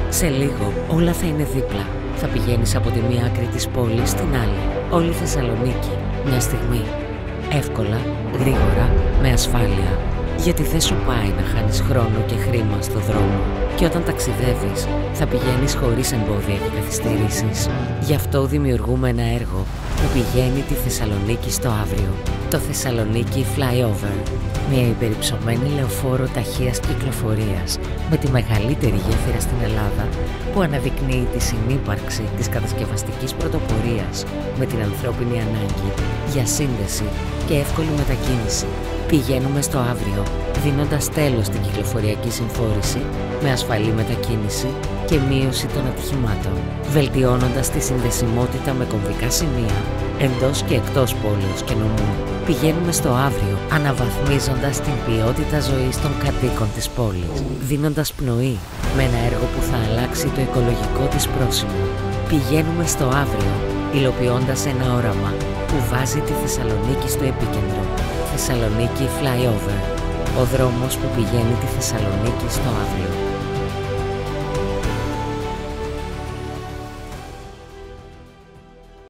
Σε λίγο όλα θα είναι δίπλα. Θα πηγαίνεις από τη μία άκρη της πόλης στην άλλη. Όλη Θεσσαλονίκη, μια στιγμή. Εύκολα, γρήγορα, με ασφάλεια. Γιατί δεν σου πάει να χάνεις χρόνο και χρήμα στο δρόμο. Και όταν ταξιδεύεις, θα πηγαίνεις χωρίς εμπόδια και καθυστερήσεις. Γι' αυτό δημιουργούμε ένα έργο που πηγαίνει τη Θεσσαλονίκη στο αύριο. Το Θεσσαλονίκη Flyover. Μια υπερυψωμένη λεωφόρο ταχείας κυκλοφορίας με τη μεγαλύτερη γέφυρα στην Ελλάδα, που αναδεικνύει τη συνύπαρξη της κατασκευαστικής πρωτοπορίας με την ανθρώπινη ανάγκη για σύνδεση και εύκολη μετακίνηση. Πηγαίνουμε στο αύριο, δίνοντας τέλος στην κυκλοφοριακή συμφόρηση με ασφαλή μετακίνηση και μείωση των ατυχημάτων, βελτιώνοντας τη συνδεσιμότητα με κομβικά σημεία εντός και εκτός πόλεως και νομού. Πηγαίνουμε στο αύριο, αναβαθμίζοντας την ποιότητα ζωής των κατοίκων της πόλης, δίνοντας πνοή με ένα έργο που θα αλλάξει το οικολογικό της πρόσημο. Πηγαίνουμε στο αύριο, υλοποιώντας ένα όραμα που βάζει τη Θεσσαλονίκη στο επίκεντρο. Θεσσαλονίκη Flyover, ο δρόμος που πηγαίνει τη Θεσσαλονίκη στο αύριο.